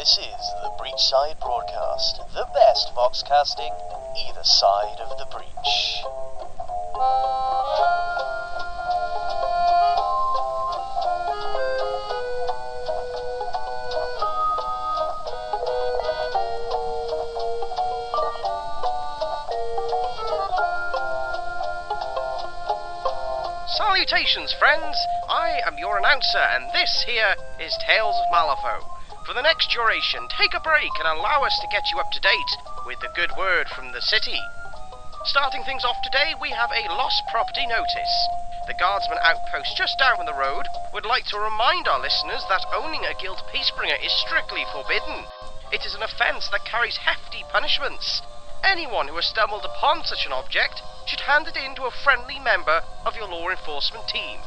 This is the Breachside Broadcast, the best foxcasting either side of the breach. Salutations, friends! I am your announcer, and this here is Tales of Malifaux. For the next duration, take a break and allow us to get you up to date with the good word from the city. Starting things off today, we have a lost property notice. The guardsman outpost just down the road would like to remind our listeners that owning a gilt peacebringer is strictly forbidden. It is an offence that carries hefty punishments. Anyone who has stumbled upon such an object should hand it in to a friendly member of your law enforcement team.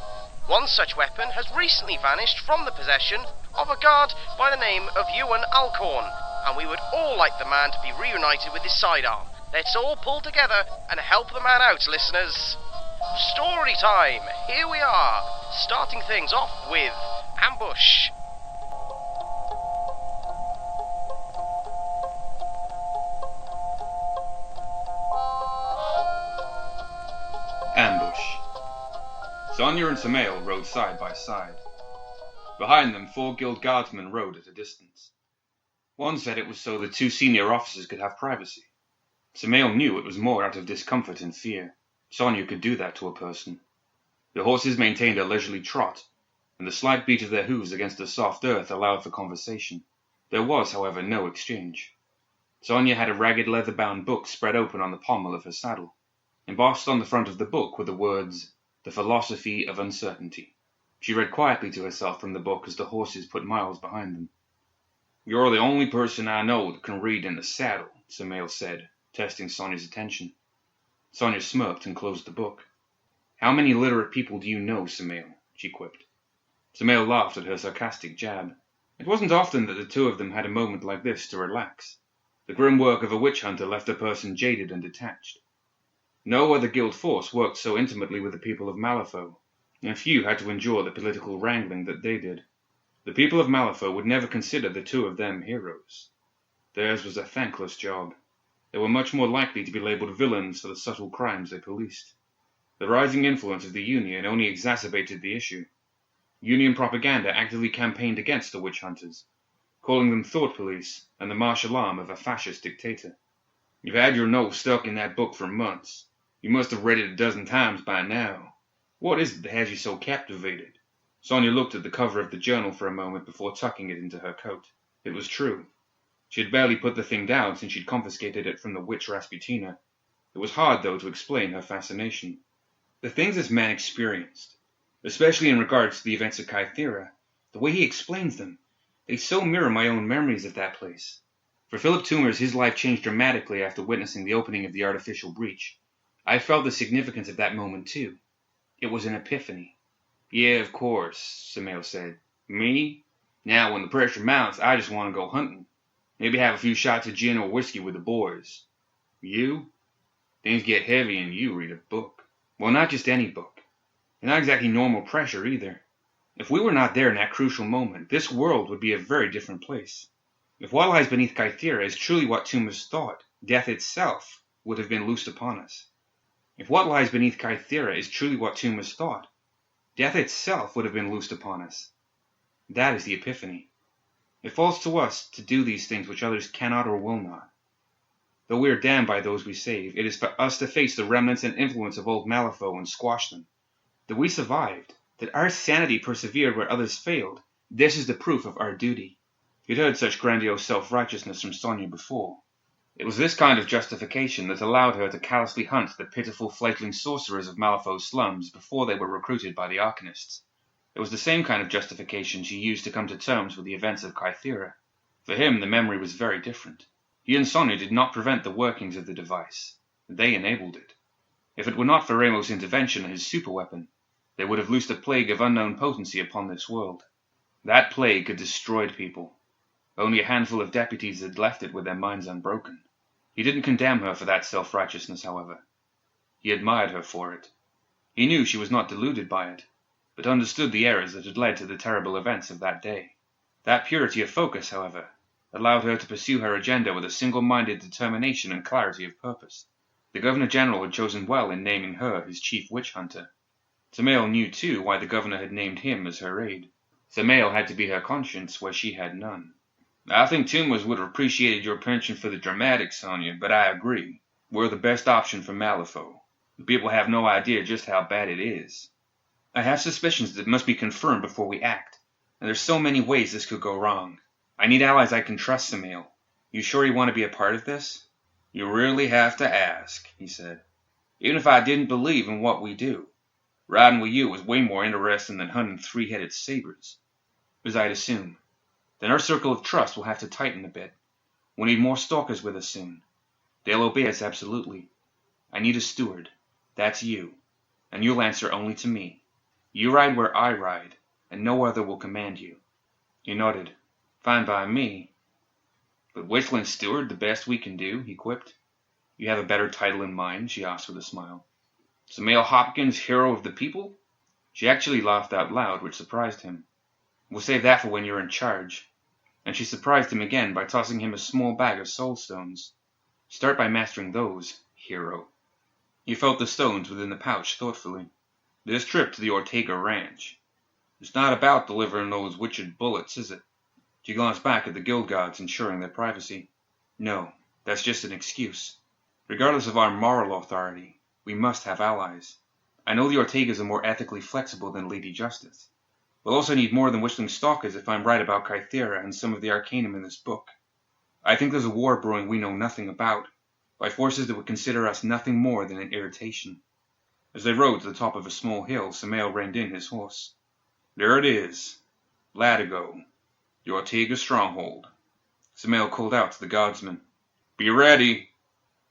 One such weapon has recently vanished from the possession of a guard by the name of Ewan Alcorn, and we would all like the man to be reunited with his sidearm. Let's all pull together and help the man out, listeners. Story time! Here we are, starting things off with Ambush. Ambush. Sonia and Samael rode side by side. Behind them, 4 guild guardsmen rode at a distance. One said it was so the 2 senior officers could have privacy. Samael knew it was more out of discomfort and fear. Sonia could do that to a person. The horses maintained a leisurely trot, and the slight beat of their hooves against the soft earth allowed for conversation. There was, however, no exchange. Sonia had a ragged leather-bound book spread open on the pommel of her saddle. Embossed on the front of the book were the words, "The Philosophy of Uncertainty." She read quietly to herself from the book as the horses put miles behind them. "You're the only person I know that can read in the saddle," Samael said, testing Sonia's attention. Sonia smirked and closed the book. "How many literate people do you know, Samael?" she quipped. Samael laughed at her sarcastic jab. It wasn't often that the two of them had a moment like this to relax. The grim work of a witch hunter left a person jaded and detached. No other guild force worked so intimately with the people of Malifaux, and few had to endure the political wrangling that they did. The people of Malifaux would never consider the two of them heroes. Theirs was a thankless job. They were much more likely to be labelled villains for the subtle crimes they policed. The rising influence of the Union only exacerbated the issue. Union propaganda actively campaigned against the witch hunters, calling them thought police and the martial arm of a fascist dictator. "You've had your nose stuck in that book for months. You must have read it a dozen times by now. What is it that has you so captivated?" Sonia looked at the cover of the journal for a moment before tucking it into her coat. It was true. She had barely put the thing down since she'd confiscated it from the witch Rasputina. It was hard, though, to explain her fascination. The things this man experienced, especially in regards to the events at Kythera, the way he explains them, they so mirror my own memories of that place. For Philip Toomers, his life changed dramatically after witnessing the opening of the artificial breach. I felt the significance of that moment, too. It was an epiphany. "Yeah, of course," Samael said. "Me? Now, when the pressure mounts, I just want to go hunting. Maybe have a few shots of gin or whiskey with the boys. You? Things get heavy and you read a book." "Well, not just any book. And not exactly normal pressure, either. If we were not there in that crucial moment, this world would be a very different place. If what lies beneath Kythera is truly what Toomers thought, death itself would have been loosed upon us. If what lies beneath Kythera is truly what Toomers thought, death itself would have been loosed upon us. That is the epiphany. It falls to us to do these things which others cannot or will not. Though we are damned by those we save, it is for us to face the remnants and influence of old Malifaux and squash them. That we survived, that our sanity persevered where others failed, this is the proof of our duty." He'd heard such grandiose self-righteousness from Sonia before. It was this kind of justification that allowed her to callously hunt the pitiful fledgling sorcerers of Malifaux's slums before they were recruited by the Arcanists. It was the same kind of justification she used to come to terms with the events of Kythera. For him, the memory was very different. He and Sonia did not prevent the workings of the device. They enabled it. If it were not for Ramos' intervention and his superweapon, they would have loosed a plague of unknown potency upon this world. That plague had destroyed people. Only a handful of deputies had left it with their minds unbroken. He didn't condemn her for that self-righteousness, however. He admired her for it. He knew she was not deluded by it, but understood the errors that had led to the terrible events of that day. That purity of focus, however, allowed her to pursue her agenda with a single-minded determination and clarity of purpose. The Governor-General had chosen well in naming her his chief witch-hunter. Samael knew, too, why the Governor had named him as her aide. Samael had to be her conscience where she had none. I think Toomers would have appreciated your penchant for the dramatic, Sonia, but I agree. We're the best option for Malifaux. The people have no idea just how bad it is. I have suspicions that must be confirmed before we act, and there's so many ways this could go wrong. I need allies I can trust, Samael. You sure you want to be a part of this? You really have to ask, he said. Even if I didn't believe in what we do, riding with you was way more interesting than hunting three-headed sabers. As I'd assume. Then our circle of trust will have to tighten a bit. We'll need more stalkers with us soon. They'll obey us absolutely. I need a steward. That's you. And you'll answer only to me. You ride where I ride, and no other will command you. He nodded. Fine by me. But Westerland's steward, the best we can do, he quipped. You have a better title in mind, she asked with a smile. Samael Hopkins, hero of the people? She actually laughed out loud, which surprised him. We'll save that for when you're in charge. And she surprised him again by tossing him a small bag of soul stones. Start by mastering those, hero. He felt the stones within the pouch thoughtfully. This trip to the Ortega Ranch. It's not about delivering those witched bullets, is it? She glanced back at the guild guards, ensuring their privacy. No, that's just an excuse. Regardless of our moral authority, we must have allies. I know the Ortegas are more ethically flexible than Lady Justice. We'll also need more than Wishling stalkers if I'm right about Kythera and some of the arcanum in this book. I think there's a war brewing we know nothing about, by forces that would consider us nothing more than an irritation. As they rode to the top of a small hill, Samael reined in his horse. There it is. Latigo, the Ortega stronghold. Samael called out to the guardsman. Be ready.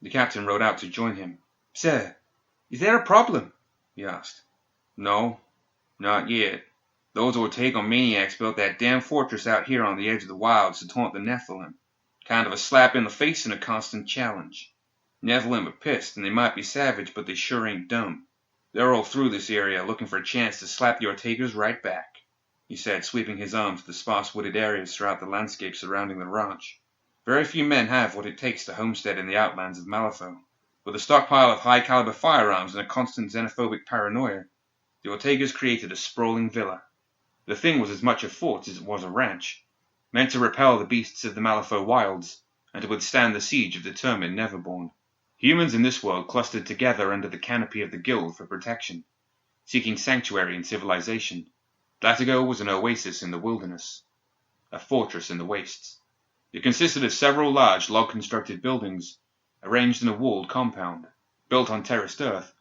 The captain rode out to join him. Sir, is there a problem? He asked. No, not yet. Those Ortega maniacs built that damn fortress out here on the edge of the wilds to taunt the Nephilim. Kind of a slap in the face and a constant challenge. Nephilim are pissed, and they might be savage, but they sure ain't dumb. They're all through this area looking for a chance to slap the Ortegas right back, he said, sweeping his arm to the sparse wooded areas throughout the landscape surrounding the ranch. Very few men have what it takes to homestead in the outlands of Malifaux. With a stockpile of high-caliber firearms and a constant xenophobic paranoia, the Ortegas created a sprawling villa. The thing was as much a fort as it was a ranch, meant to repel the beasts of the Malifaux wilds, and to withstand the siege of determined Neverborn. Humans in this world clustered together under the canopy of the Guild for protection, seeking sanctuary in civilization. Latigo was an oasis in the wilderness, a fortress in the wastes. It consisted of several large log-constructed buildings, arranged in a walled compound, built on terraced earth.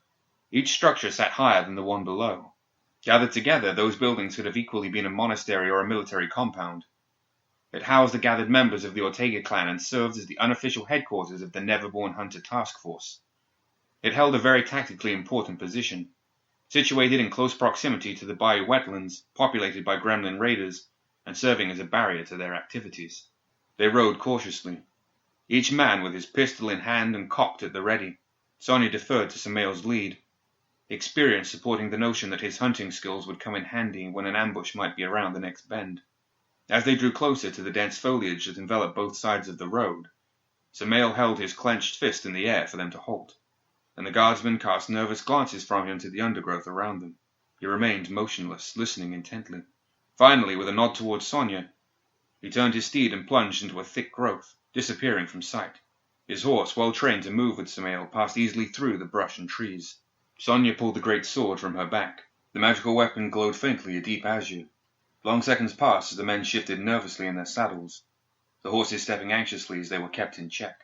Each structure sat higher than the one below. Gathered together, those buildings could have equally been a monastery or a military compound. It housed the gathered members of the Ortega clan and served as the unofficial headquarters of the Neverborn Hunter Task Force. It held a very tactically important position, situated in close proximity to the bayou wetlands populated by gremlin raiders and serving as a barrier to their activities. They rode cautiously, each man with his pistol in hand and cocked at the ready. Sonia deferred to Samael's lead, experience supporting the notion that his hunting skills would come in handy when an ambush might be around the next bend. As they drew closer to the dense foliage that enveloped both sides of the road, Samael held his clenched fist in the air for them to halt, and the guardsmen cast nervous glances from him to the undergrowth around them. He remained motionless, listening intently. Finally, with a nod towards Sonia, he turned his steed and plunged into a thick growth, disappearing from sight. His horse, well trained to move with Samael, passed easily through the brush and trees. Sonia pulled the great sword from her back. The magical weapon glowed faintly a deep azure. Long seconds passed as the men shifted nervously in their saddles, the horses stepping anxiously as they were kept in check.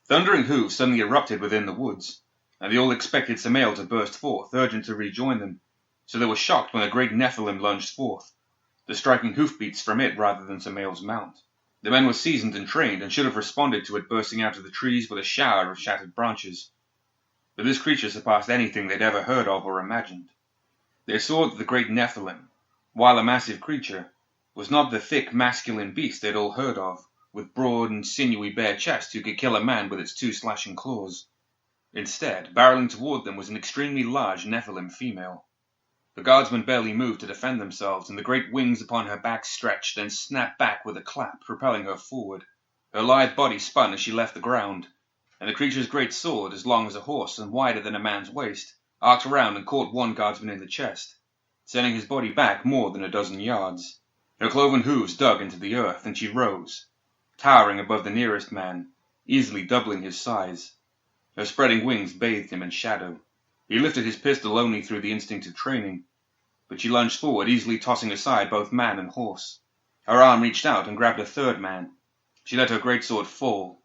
Thundering hooves suddenly erupted within the woods, and they all expected Samael to burst forth, urgent to rejoin them, so they were shocked when a great Nephilim lunged forth, the striking hoofbeats from it rather than Samael's mount. The men were seasoned and trained, and should have responded to it bursting out of the trees with a shower of shattered branches. But this creature surpassed anything they'd ever heard of or imagined. They saw that the great Nephilim, while a massive creature, was not the thick masculine beast they'd all heard of, with broad and sinewy bare chest who could kill a man with its 2 slashing claws. Instead, barreling toward them was an extremely large Nephilim female. The guardsmen barely moved to defend themselves, and the great wings upon her back stretched, then snapped back with a clap, propelling her forward. Her lithe body spun as she left the ground, and the creature's great sword, as long as a horse and wider than a man's waist, arced around and caught one guardsman in the chest, sending his body back more than a dozen yards. Her cloven hooves dug into the earth, and she rose, towering above the nearest man, easily doubling his size. Her spreading wings bathed him in shadow. He lifted his pistol only through the instinct of training, but she lunged forward, easily tossing aside both man and horse. Her arm reached out and grabbed a third man. She let her greatsword fall,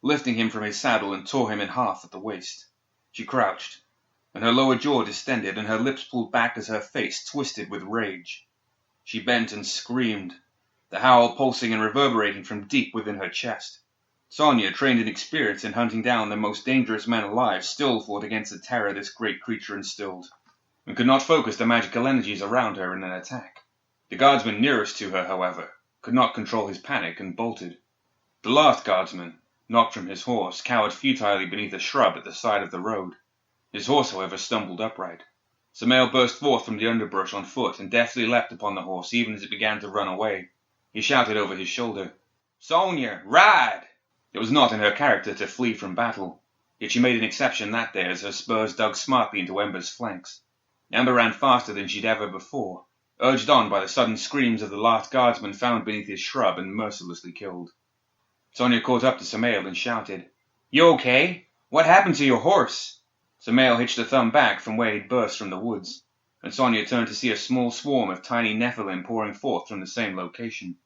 lifting him from his saddle and tore him in half at the waist. She crouched, and her lower jaw distended and her lips pulled back as her face twisted with rage. She bent and screamed, the howl pulsing and reverberating from deep within her chest. Sonia, trained and experienced in hunting down the most dangerous men alive, still fought against the terror this great creature instilled, and could not focus the magical energies around her in an attack. The guardsman nearest to her, however, could not control his panic and bolted. The last guardsman, knocked from his horse, cowered futilely beneath a shrub at the side of the road. His horse, however, stumbled upright. Samael burst forth from the underbrush on foot and deftly leapt upon the horse even as it began to run away. He shouted over his shoulder, "Sonia, ride!" It was not in her character to flee from battle, yet she made an exception that day as her spurs dug smartly into Ember's flanks. Ember ran faster than she'd ever before, urged on by the sudden screams of the last guardsman found beneath his shrub and mercilessly killed. Sonia caught up to Samael and shouted, "You okay? What happened to your horse?" Samael hitched a thumb back from where he'd burst from the woods, and Sonia turned to see a small swarm of tiny Nephilim pouring forth from the same location.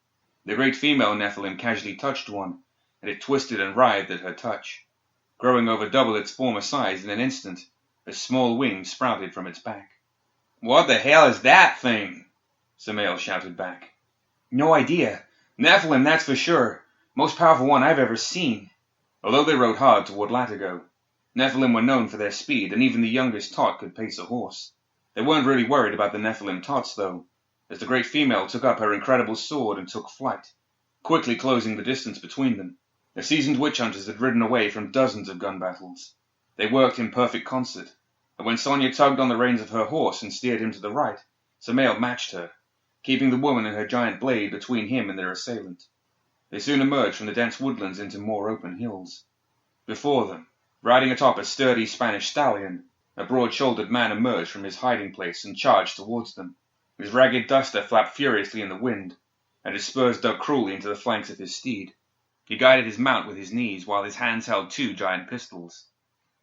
The great female Nephilim casually touched one, and it twisted and writhed at her touch, growing over double its former size in an instant, as small wings sprouted from its back. "What the hell is that thing?" Samael shouted back. "No idea. Nephilim, that's for sure. Most powerful one I've ever seen." Although they rode hard toward Latigo, Nephilim were known for their speed, and even the youngest tot could pace a horse. They weren't really worried about the Nephilim tots, though, as the great female took up her incredible sword and took flight, quickly closing the distance between them. The seasoned witch hunters had ridden away from dozens of gun battles. They worked in perfect concert, and when Sonia tugged on the reins of her horse and steered him to the right, Samael matched her, keeping the woman and her giant blade between him and their assailant. They soon emerged from the dense woodlands into more open hills. Before them, riding atop a sturdy Spanish stallion, a broad-shouldered man emerged from his hiding place and charged towards them. His ragged duster flapped furiously in the wind, and his spurs dug cruelly into the flanks of his steed. He guided his mount with his knees, while his hands held two giant pistols.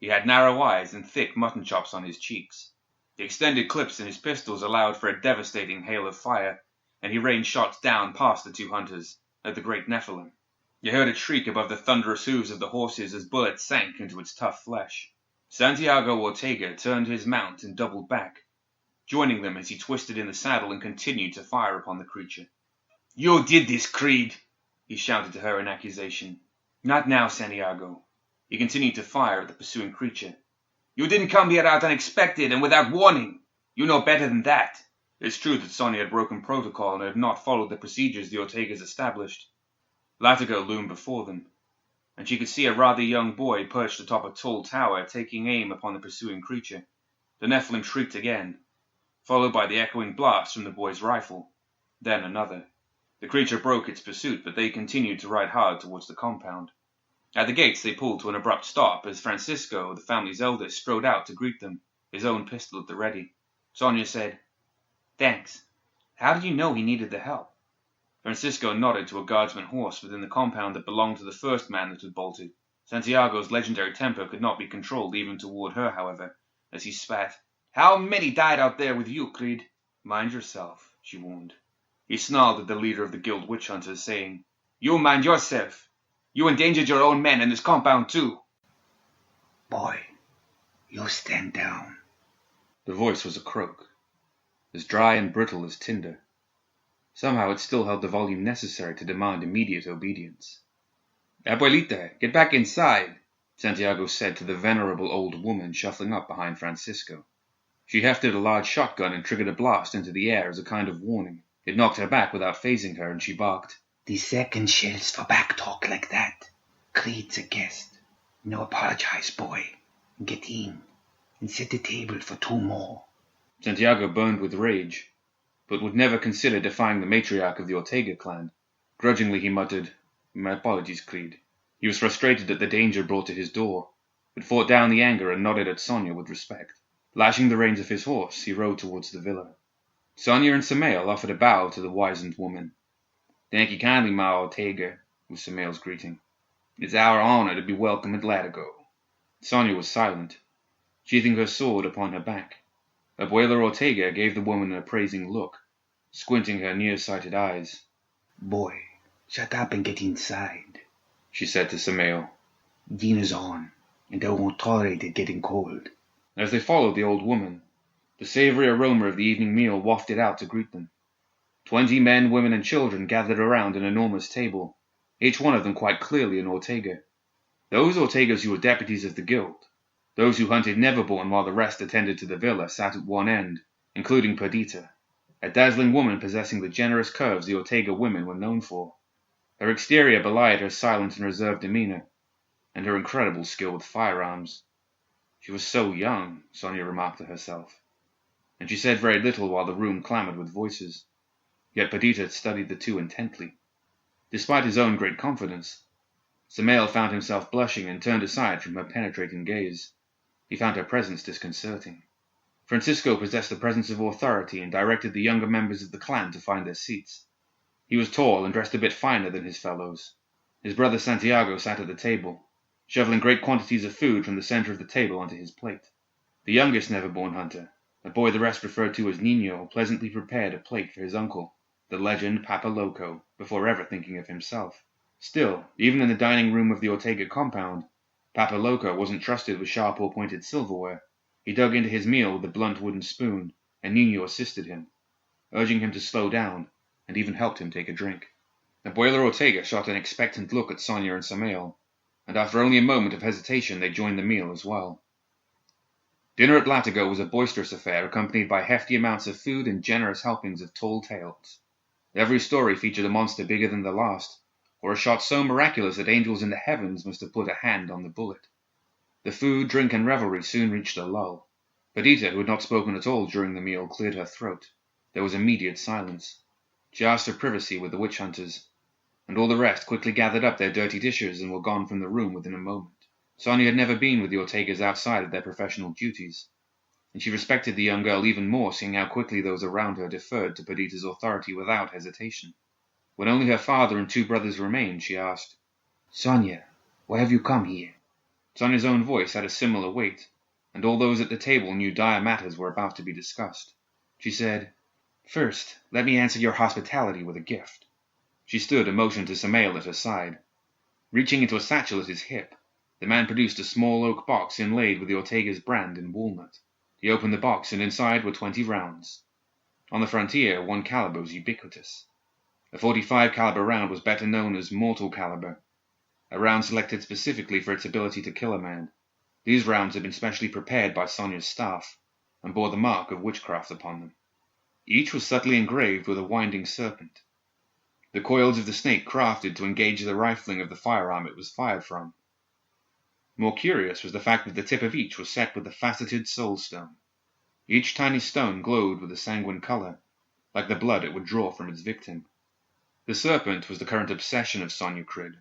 He had narrow eyes and thick mutton chops on his cheeks. The extended clips in his pistols allowed for a devastating hail of fire, and he rained shots down past the two hunters, at the great Nephilim. You heard it shriek above the thunderous hooves of the horses as bullets sank into its tough flesh. Santiago Ortega turned his mount and doubled back, joining them as he twisted in the saddle and continued to fire upon the creature. "You did this, Creed!" he shouted to her in accusation. "Not now, Santiago." He continued to fire at the pursuing creature. "You didn't come here out unexpected and without warning. You know better than that." It's true that Sonia had broken protocol and had not followed the procedures the Ortegas established. Latigo loomed before them, and she could see a rather young boy perched atop a tall tower taking aim upon the pursuing creature. The Nephilim shrieked again, followed by the echoing blast from the boy's rifle, then another. The creature broke its pursuit, but they continued to ride hard towards the compound. At the gates they pulled to an abrupt stop as Francisco, the family's eldest, strode out to greet them, his own pistol at the ready. Sonia said, "Thanks. How did you know he needed the help?" Francisco nodded to a guardsman horse within the compound that belonged to the first man that had bolted. Santiago's legendary temper could not be controlled even toward her, however, as he spat. "How many died out there with you, Creed?" "Mind yourself," she warned. He snarled at the leader of the guild witch hunters, saying, "You mind yourself. You endangered your own men in this compound, too." "Boy, you stand down." The voice was a croak, as dry and brittle as tinder. Somehow it still held the volume necessary to demand immediate obedience. "Abuelita, get back inside," Santiago said to the venerable old woman shuffling up behind Francisco. She hefted a large shotgun and triggered a blast into the air as a kind of warning. It knocked her back without phasing her, and she barked, "The second shells for back talk like that. Creed's a guest. No apologize, boy. Get in and set the table for two more." Santiago burned with rage, but would never consider defying the matriarch of the Ortega clan. Grudgingly he muttered, My apologies, Creed. He was frustrated at the danger brought to his door, but fought down the anger and nodded at Sonia with respect. Lashing the reins of his horse, he rode towards the villa. Sonia and Samael offered a bow to the wizened woman. Thank you kindly, Ma Ortega, was Samael's greeting. It's our honor to be welcome at Latigo. Sonia was silent, sheathing her sword upon her back. Abuela Ortega gave the woman an appraising look, squinting her nearsighted eyes. Boy, shut up and get inside, she said to Samael. Dinner's on, and I won't tolerate it getting cold. As they followed the old woman, the savory aroma of the evening meal wafted out to greet them. 20 men, women, and children gathered around an enormous table, each one of them quite clearly an Ortega. Those Ortegas who were deputies of the guild, those who hunted Neverborn while the rest attended to the villa, sat at one end, including Perdita, a dazzling woman possessing the generous curves the Ortega women were known for. Her exterior belied her silent and reserved demeanor, and her incredible skill with firearms. She was so young, Sonia remarked to herself, and she said very little while the room clamored with voices. Yet Perdita studied the two intently. Despite his own great confidence, Samael found himself blushing and turned aside from her penetrating gaze. He found her presence disconcerting. Francisco possessed the presence of authority and directed the younger members of the clan to find their seats. He was tall and dressed a bit finer than his fellows. His brother Santiago sat at the table, shoveling great quantities of food from the center of the table onto his plate. The youngest Neverborn hunter, a boy the rest referred to as Nino, pleasantly prepared a plate for his uncle, the legend Papa Loco, before ever thinking of himself. Still, even in the dining room of the Ortega compound, Papa Loco wasn't trusted with sharp or pointed silverware. He dug into his meal with a blunt wooden spoon, and Nino assisted him, urging him to slow down, and even helped him take a drink. Abuela Ortega shot an expectant look at Sonia and Samael, and after only a moment of hesitation they joined the meal as well. Dinner at Latigo was a boisterous affair accompanied by hefty amounts of food and generous helpings of tall tales. Every story featured a monster bigger than the last, or a shot so miraculous that angels in the heavens must have put a hand on the bullet. The food, drink, and revelry soon reached a lull. Perdita, who had not spoken at all during the meal, cleared her throat. There was immediate silence. She asked for privacy with the witch hunters, and all the rest quickly gathered up their dirty dishes and were gone from the room within a moment. Sonia had never been with the Ortegas outside of their professional duties, and she respected the young girl even more, seeing how quickly those around her deferred to Perdita's authority without hesitation. When only her father and 2 brothers remained, she asked, Sonia, why have you come here? Sonia's own voice had a similar weight, and all those at the table knew dire matters were about to be discussed. She said, First, let me answer your hospitality with a gift. She stood and motioned to Samael at her side. Reaching into a satchel at his hip, the man produced a small oak box inlaid with the Ortega's brand in walnut. He opened the box, and inside were 20 rounds. On the frontier, 1 caliber was ubiquitous. A 45 caliber round was better known as mortal caliber, a round selected specifically for its ability to kill a man. These rounds had been specially prepared by Sonia's staff, and bore the mark of witchcraft upon them. Each was subtly engraved with a winding serpent, the coils of the snake crafted to engage the rifling of the firearm it was fired from. More curious was the fact that the tip of each was set with a faceted soul stone. Each tiny stone glowed with a sanguine color, like the blood it would draw from its victim. The serpent was the current obsession of Sonia Crid,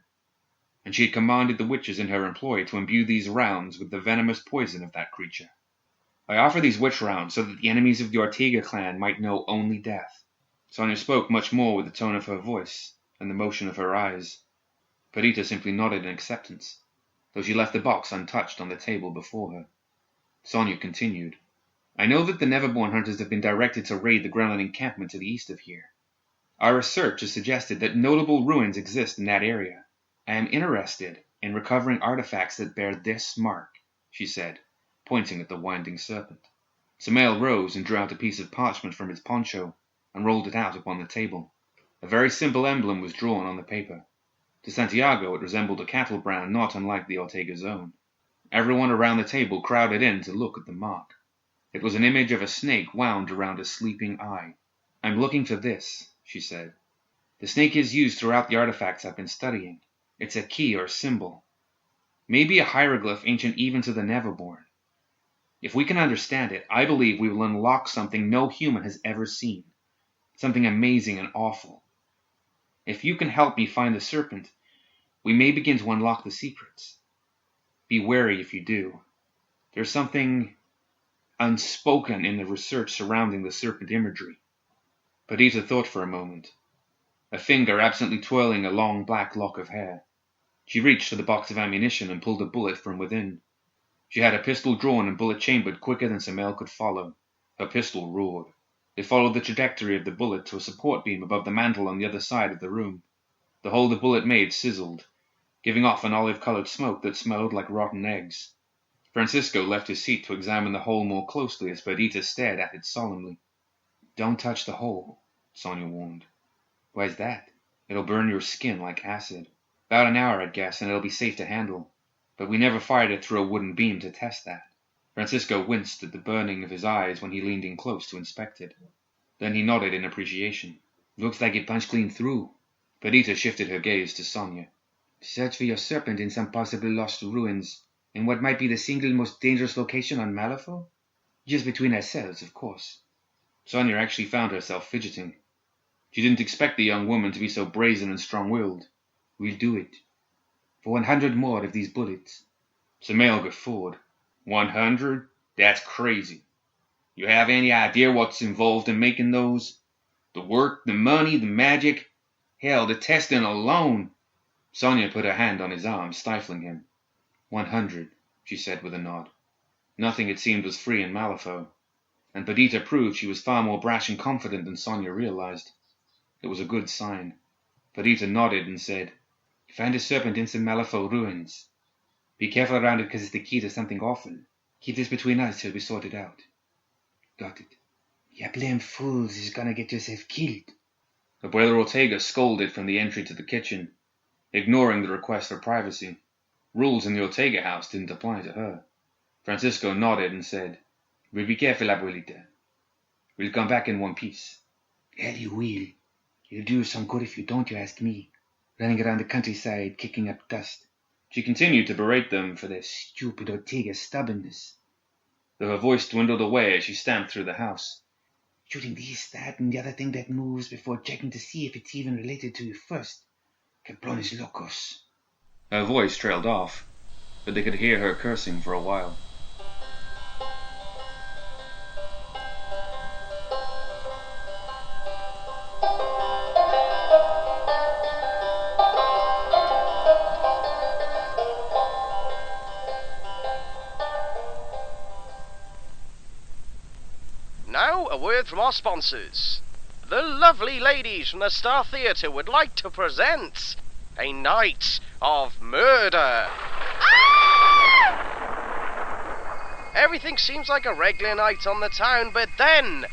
and she had commanded the witches in her employ to imbue these rounds with the venomous poison of that creature. I offer these witch rounds so that the enemies of the Ortega clan might know only death. Sonia spoke much more with the tone of her voice and the motion of her eyes. Perdita simply nodded in acceptance, though she left the box untouched on the table before her. Sonia continued, I know that the Neverborn hunters have been directed to raid the Gremlin encampment to the east of here. Our research has suggested that notable ruins exist in that area. I am interested in recovering artifacts that bear this mark, she said, pointing at the winding serpent. Samael rose and drew out a piece of parchment from his poncho and rolled it out upon the table. A very simple emblem was drawn on the paper. To Santiago it resembled a cattle brand not unlike the Ortega's own. Everyone around the table crowded in to look at the mark. It was an image of a snake wound around a sleeping eye. I'm looking for this, she said. The snake is used throughout the artifacts I've been studying. It's a key or symbol. Maybe a hieroglyph ancient even to the Neverborn. If we can understand it, I believe we will unlock something no human has ever seen. Something amazing and awful. If you can help me find the serpent, we may begin to unlock the secrets. Be wary if you do. There's something unspoken in the research surrounding the serpent imagery. Perdita thought for a moment, a finger absently twirling a long black lock of hair. She reached for the box of ammunition and pulled a bullet from within. She had a pistol drawn and bullet chambered quicker than Samael could follow. Her pistol roared. It followed the trajectory of the bullet to a support beam above the mantel on the other side of the room. The hole the bullet made sizzled, giving off an olive-colored smoke that smelled like rotten eggs. Francisco left his seat to examine the hole more closely as Perdita stared at it solemnly. "Don't touch the hole," Sonia warned. "Why's that?" "It'll burn your skin like acid. About an hour, I'd guess, and it'll be safe to handle. But we never fired it through a wooden beam to test that." Francisco winced at the burning of his eyes when he leaned in close to inspect it. Then he nodded in appreciation. "Looks like it punched clean through." Perdita shifted her gaze to Sonia. "Search for your serpent in some possibly lost ruins, in what might be the single most dangerous location on Malifaux? Just between ourselves, of course." Sonia actually found herself fidgeting. She didn't expect the young woman to be so brazen and strong-willed. "We'll do it. For 100 more of these bullets." Samael guffawed. 100? That's crazy. You have any idea what's involved in making those? The work, the money, the magic? Hell, the testing alone. Sonia put her hand on his arm, stifling him. 100, she said with a nod. Nothing, it seemed, was free in Malifaux, and Perdita proved she was far more brash and confident than Sonia realized. It was a good sign. Perdita nodded and said, "You find a serpent in some Malifaux ruins. Be careful around it because it's the key to something awful. Keep this between us till we sort it out." "Got it." "You blame fools is gonna get yourself killed." Abuela Ortega scolded from the entry to the kitchen, ignoring the request for privacy. Rules in the Ortega house didn't apply to her. Francisco nodded and said, "We'll be careful, Abuelita. We'll come back in one piece." "Hell, you will. You'll do some good if you don't, you ask me. Running around the countryside, kicking up dust." She continued to berate them for their stupid Ortega stubbornness, though her voice dwindled away as she stamped through the house. "Shooting this, that, and the other thing that moves before checking to see if it's even related to you first. Cabrones locos." Her voice trailed off, but they could hear her cursing for a while. Now, a word from our sponsors. The lovely ladies from the Star Theatre would like to present A Night of Murder. Everything seems like a regular night on the town, but then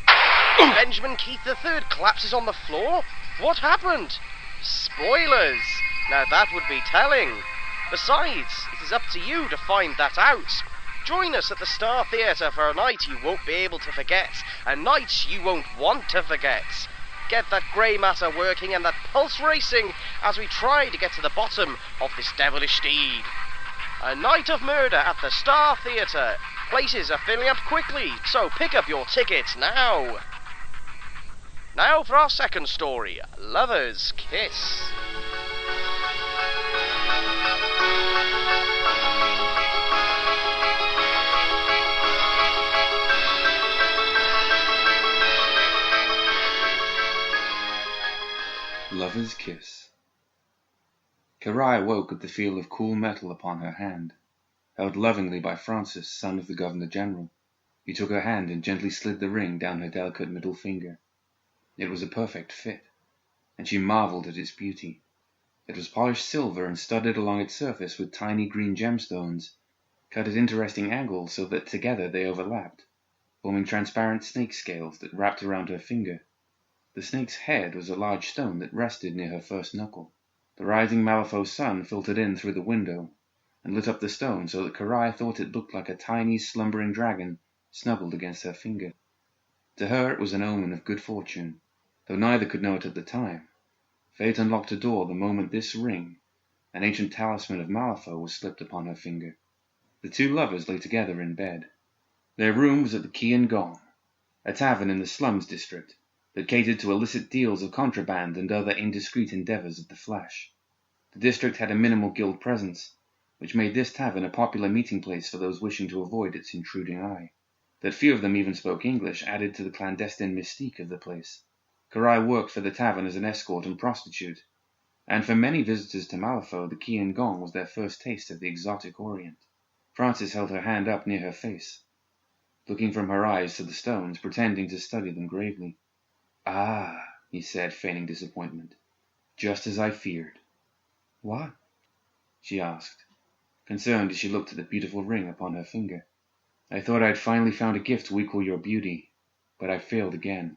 Benjamin Keith III collapses on the floor. What happened? Spoilers. Now that would be telling. Besides, it is up to you to find that out. Join us at the Star Theatre for a night you won't be able to forget, a night you won't want to forget. Get that grey matter working and that pulse racing as we try to get to the bottom of this devilish deed. A Night of Murder at the Star Theatre. Places are filling up quickly, so pick up your tickets now. Now for our second story, Lover's Kiss. Lover's Kiss. Karai woke at the feel of cool metal upon her hand, held lovingly by Francis, son of the Governor-General. He took her hand and gently slid the ring down her delicate middle finger. It was a perfect fit, and she marveled at its beauty. It was polished silver and studded along its surface with tiny green gemstones, cut at interesting angles so that together they overlapped, forming transparent snake scales that wrapped around her finger. The snake's head was a large stone that rested near her first knuckle. The rising Malifaux sun filtered in through the window and lit up the stone so that Karai thought it looked like a tiny slumbering dragon snuggled against her finger. To her it was an omen of good fortune, though neither could know it at the time. Fate unlocked a door the moment this ring, an ancient talisman of Malifaux, was slipped upon her finger. The two lovers lay together in bed. Their room was at the Key and Gong, a tavern in the slums district that catered to illicit deals of contraband and other indiscreet endeavors of the flesh. The district had a minimal guild presence, which made this tavern a popular meeting place for those wishing to avoid its intruding eye. That few of them even spoke English added to the clandestine mystique of the place. Karai worked for the tavern as an escort and prostitute, and for many visitors to Malifaux, the key and gong was their first taste of the exotic Orient. Frances held her hand up near her face, looking from her eyes to the stones, pretending to study them gravely. "Ah," he said, feigning disappointment. "Just as I feared." "What?" she asked, concerned as she looked at the beautiful ring upon her finger. "I thought I'd finally found a gift to equal your beauty, but I failed again."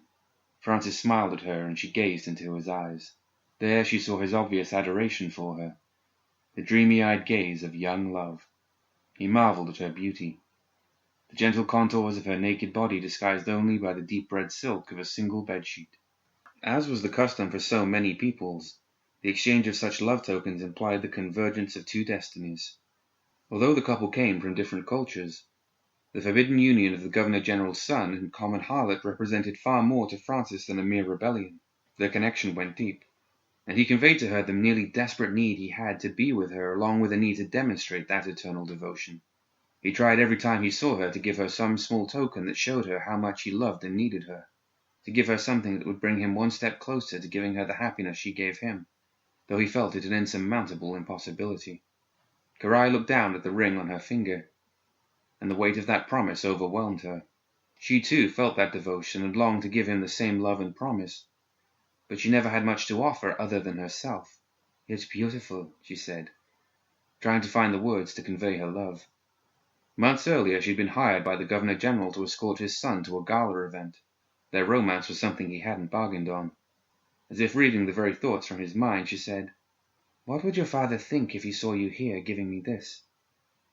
Francis smiled at her, and she gazed into his eyes. There she saw his obvious adoration for her, the dreamy-eyed gaze of young love. He marveled at her beauty, the gentle contours of her naked body disguised only by the deep red silk of a single bedsheet. As was the custom for so many peoples, the exchange of such love tokens implied the convergence of two destinies. Although the couple came from different cultures, the forbidden union of the Governor-General's son and common harlot represented far more to Francis than a mere rebellion. Their connection went deep, and he conveyed to her the nearly desperate need he had to be with her, along with the need to demonstrate that eternal devotion. He tried every time he saw her to give her some small token that showed her how much he loved and needed her, to give her something that would bring him one step closer to giving her the happiness she gave him, though he felt it an insurmountable impossibility. Karai looked down at the ring on her finger, and the weight of that promise overwhelmed her. She too felt that devotion and longed to give him the same love and promise, but she never had much to offer other than herself. "It's beautiful," she said, trying to find the words to convey her love. Months earlier she'd been hired by the Governor-General to escort his son to a gala event. Their romance was something he hadn't bargained on. As if reading the very thoughts from his mind, she said, "What would your father think if he saw you here giving me this?"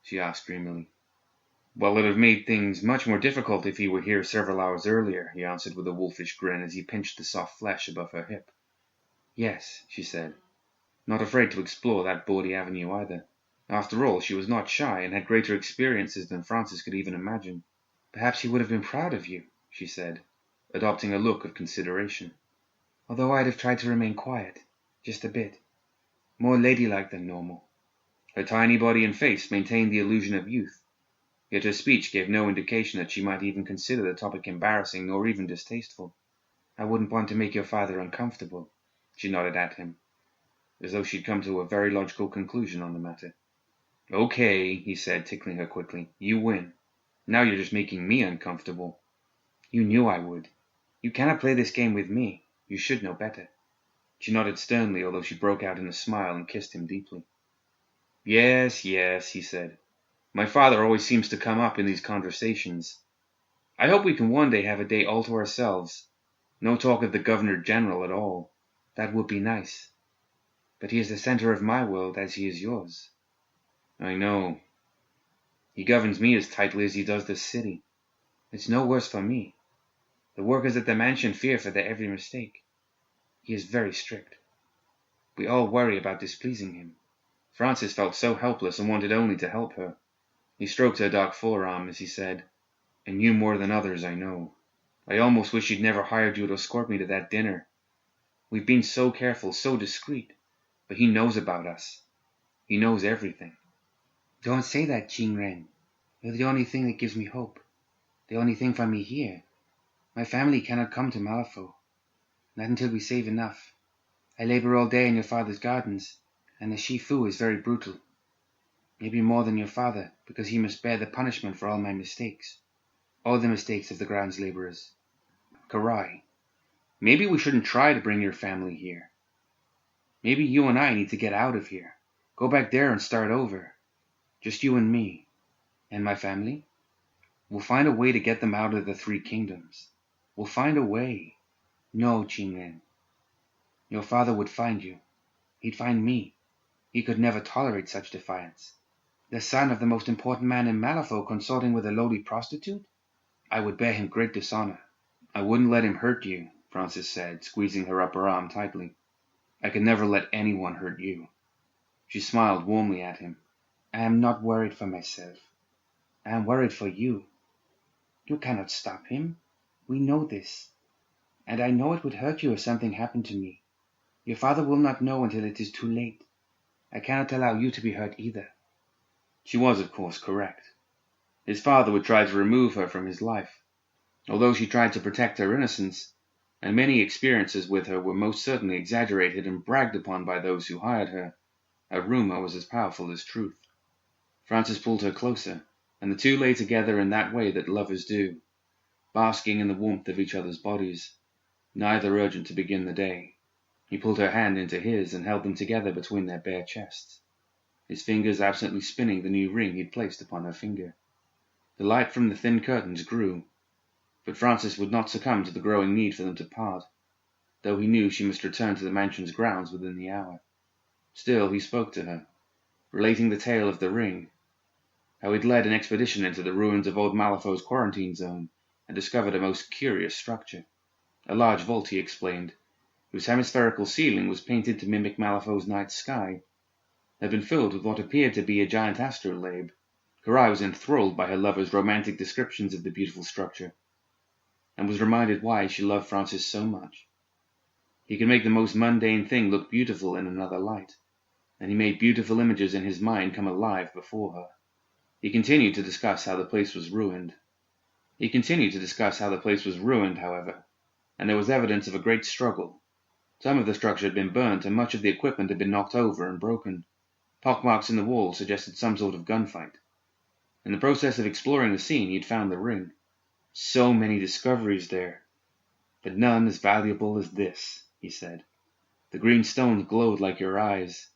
she asked dreamily. "Well, it would have made things much more difficult if he were here several hours earlier," he answered with a wolfish grin as he pinched the soft flesh above her hip. "Yes," she said, not afraid to explore that bawdy avenue either. After all, she was not shy and had greater experiences than Francis could even imagine. "Perhaps he would have been proud of you," she said, adopting a look of consideration. "Although I'd have tried to remain quiet, just a bit, more ladylike than normal." Her tiny body and face maintained the illusion of youth, yet her speech gave no indication that she might even consider the topic embarrassing or even distasteful. "I wouldn't want to make your father uncomfortable," she nodded at him, as though she'd come to a very logical conclusion on the matter. "Okay," he said, tickling her quickly. "You win. Now you're just making me uncomfortable." "You knew I would. You cannot play this game with me. You should know better." She nodded sternly, although she broke out in a smile and kissed him deeply. Yes," he said. "My father always seems to come up in these conversations. I hope we can one day have a day all to ourselves. No talk of the Governor-General at all." "That would be nice. But he is the center of my world as he is yours." "I know. He governs me as tightly as he does this city." "It's no worse for me. The workers at the mansion fear for their every mistake. He is very strict. We all worry about displeasing him." Francis felt so helpless and wanted only to help her. He stroked her dark forearm as he said, "And you more than others, I know. I almost wish he'd never hired you to escort me to that dinner. We've been so careful, so discreet, but he knows about us. He knows everything." "Don't say that, Jingren. You're the only thing that gives me hope. The only thing for me here. My family cannot come to Malifaux. Not until we save enough. I labor all day in your father's gardens, and the Shifu is very brutal. Maybe more than your father, because he must bear the punishment for all my mistakes. All the mistakes of the grounds laborers. Karai, maybe we shouldn't try to bring your family here. Maybe you and I need to get out of here. Go back there and start over. Just you and me. And my family? We'll find a way to get them out of the Three Kingdoms. We'll find a way." "No, Jingren. Your father would find you. He'd find me. He could never tolerate such defiance. The son of the most important man in Malifaux consorting with a lowly prostitute? I would bear him great dishonor." "I wouldn't let him hurt you," Francis said, squeezing her upper arm tightly. "I could never let anyone hurt you." She smiled warmly at him. "I am not worried for myself. I am worried for you. You cannot stop him. We know this. And I know it would hurt you if something happened to me. Your father will not know until it is too late. I cannot allow you to be hurt either. She was, of course, correct. His father would try to remove her from his life. Although she tried to protect her innocence, and many experiences with her were most certainly exaggerated and bragged upon by those who hired her, a rumor was as powerful as truth. Francis pulled her closer, and the two lay together in that way that lovers do, basking in the warmth of each other's bodies, neither urgent to begin the day. He pulled her hand into his and held them together between their bare chests, his fingers absently spinning the new ring he'd placed upon her finger. The light from the thin curtains grew, but Francis would not succumb to the growing need for them to part, though he knew she must return to the mansion's grounds within the hour. Still, he spoke to her, relating the tale of the ring, how he'd led an expedition into the ruins of old Malifaux's quarantine zone and discovered a most curious structure. A large vault, he explained, whose hemispherical ceiling was painted to mimic Malifaux's night sky, had been filled with what appeared to be a giant astrolabe. Karai was enthralled by her lover's romantic descriptions of the beautiful structure, and was reminded why she loved Francis so much. He could make the most mundane thing look beautiful in another light, and he made beautiful images in his mind come alive before her. He continued to discuss how the place was ruined. However, and there was evidence of a great struggle. Some of the structure had been burnt, and much of the equipment had been knocked over and broken. Pockmarks in the wall suggested some sort of gunfight. In the process of exploring the scene, he had found the ring. So many discoveries there, but none as valuable as this, he said. The green stones glowed like your eyes.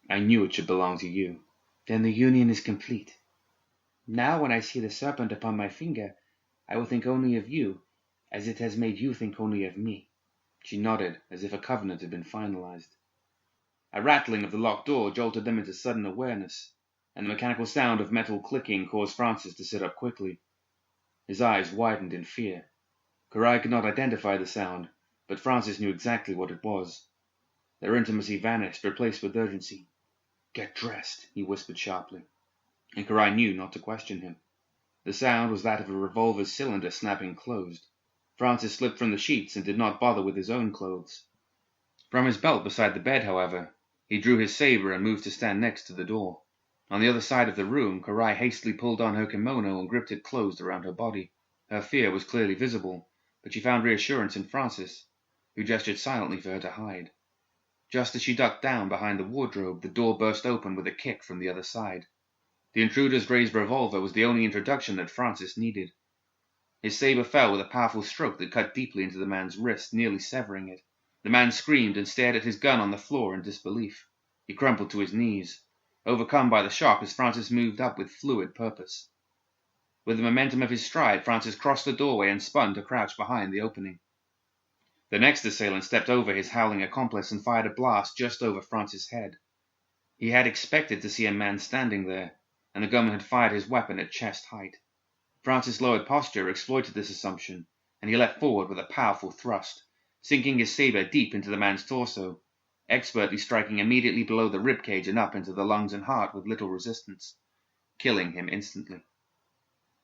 I knew it should belong to you. Then the union is complete. Now when I see the serpent upon my finger, I will think only of you, as it has made you think only of me. She nodded, as if a covenant had been finalized. A rattling of the locked door jolted them into sudden awareness, and the mechanical sound of metal clicking caused Francis to sit up quickly. His eyes widened in fear. Karai could not identify the sound, but Francis knew exactly what it was. Their intimacy vanished, replaced with urgency. "Get dressed," he whispered sharply, and Karai knew not to question him. The sound was that of a revolver's cylinder snapping closed. Francis slipped from the sheets and did not bother with his own clothes. From his belt beside the bed, however, he drew his saber and moved to stand next to the door. On the other side of the room, Karai hastily pulled on her kimono and gripped it closed around her body. Her fear was clearly visible, but she found reassurance in Francis, who gestured silently for her to hide. Just as she ducked down behind the wardrobe, the door burst open with a kick from the other side. The intruder's raised revolver was the only introduction that Francis needed. His saber fell with a powerful stroke that cut deeply into the man's wrist, nearly severing it. The man screamed and stared at his gun on the floor in disbelief. He crumpled to his knees, overcome by the shock as Francis moved up with fluid purpose. With the momentum of his stride, Francis crossed the doorway and spun to crouch behind the opening. The next assailant stepped over his howling accomplice and fired a blast just over Francis' head. He had expected to see a man standing there, and the gunman had fired his weapon at chest height. Francis' lowered posture exploited this assumption, and he leapt forward with a powerful thrust, sinking his saber deep into the man's torso, expertly striking immediately below the ribcage and up into the lungs and heart with little resistance, killing him instantly.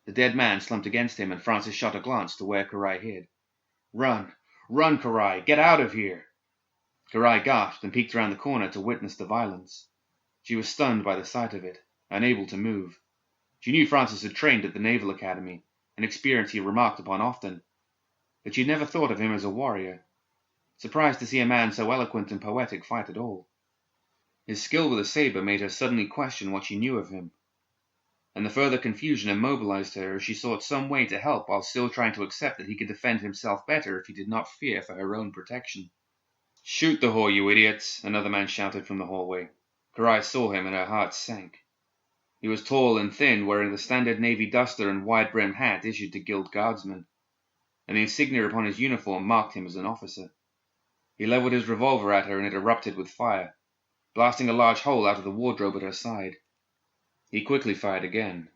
The dead man slumped against him, and Francis shot a glance to where Karai hid. "Run! Run, Karai! Get out of here!" Karai gasped and peeked around the corner to witness the violence. She was stunned by the sight of it, unable to move. She knew Francis had trained at the Naval Academy, an experience he remarked upon often, but she had never thought of him as a warrior. Surprised to see a man so eloquent and poetic fight at all. His skill with a saber made her suddenly question what she knew of him, and the further confusion immobilized her as she sought some way to help while still trying to accept that he could defend himself better if he did not fear for her own protection. "Shoot the whore, you idiots!" another man shouted from the hallway. Karai saw him and her heart sank. He was tall and thin, wearing the standard navy duster and wide-brimmed hat issued to guild guardsmen, and the insignia upon his uniform marked him as an officer. He leveled his revolver at her and it erupted with fire, blasting a large hole out of the wardrobe at her side. He quickly fired again.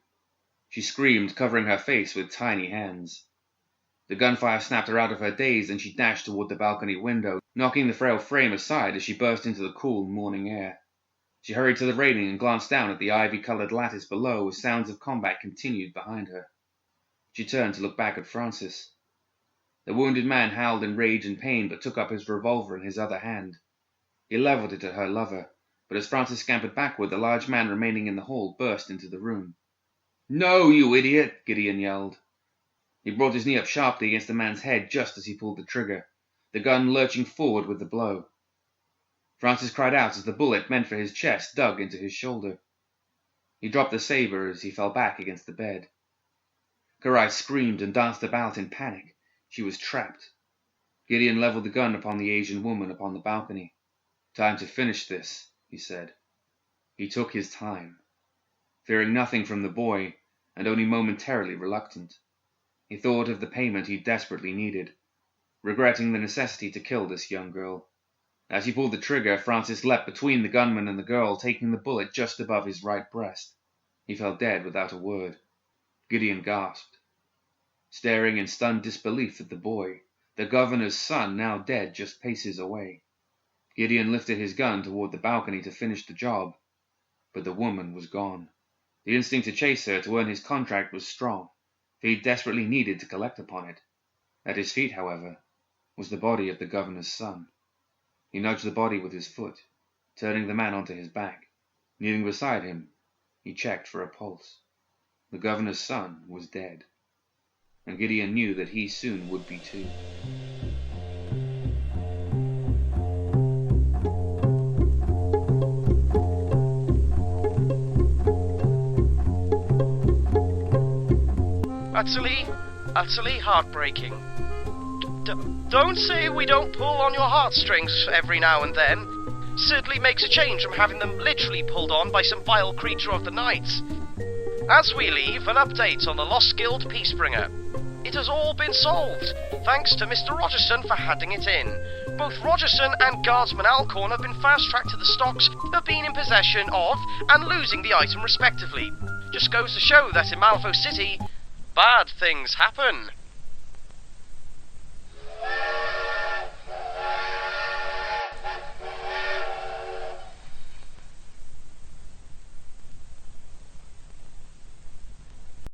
She screamed, covering her face with tiny hands. The gunfire snapped her out of her daze, and she dashed toward the balcony window, knocking the frail frame aside as she burst into the cool morning air. She hurried to the railing and glanced down at the ivy-colored lattice below as sounds of combat continued behind her. She turned to look back at Francis. The wounded man howled in rage and pain, but took up his revolver in his other hand. He leveled it at her lover, but as Francis scampered backward, the large man remaining in the hall burst into the room. "No, you idiot!" Gideon yelled. He brought his knee up sharply against the man's head just as he pulled the trigger, the gun lurching forward with the blow. Francis cried out as the bullet meant for his chest dug into his shoulder. He dropped the saber as he fell back against the bed. Karai screamed and danced about in panic. She was trapped. Gideon leveled the gun upon the Asian woman upon the balcony. "Time to finish this," he said. He took his time, fearing nothing from the boy, and only momentarily reluctant. He thought of the payment he desperately needed, regretting the necessity to kill this young girl. As he pulled the trigger, Francis leapt between the gunman and the girl, taking the bullet just above his right breast. He fell dead without a word. Gideon gasped, staring in stunned disbelief at the boy, the governor's son, now dead just paces away. Gideon lifted his gun toward the balcony to finish the job, but the woman was gone. The instinct to chase her, to earn his contract, was strong, for he desperately needed to collect upon it. At his feet, however, was the body of the governor's son. He nudged the body with his foot, turning the man onto his back. Kneeling beside him, he checked for a pulse. The governor's son was dead, and Gideon knew that he soon would be too. Utterly heartbreaking. Don't say we don't pull on your heartstrings every now and then. Certainly makes a change from having them literally pulled on by some vile creature of the night. As we leave, an update on the Lost Guild Peacebringer. It has all been solved, thanks to Mr. Rogerson for handing it in. Both Rogerson and Guardsman Alcorn have been fast-tracked to the stocks they've been in possession of and losing the item respectively. Just goes to show that in Malifaux City, bad things happen.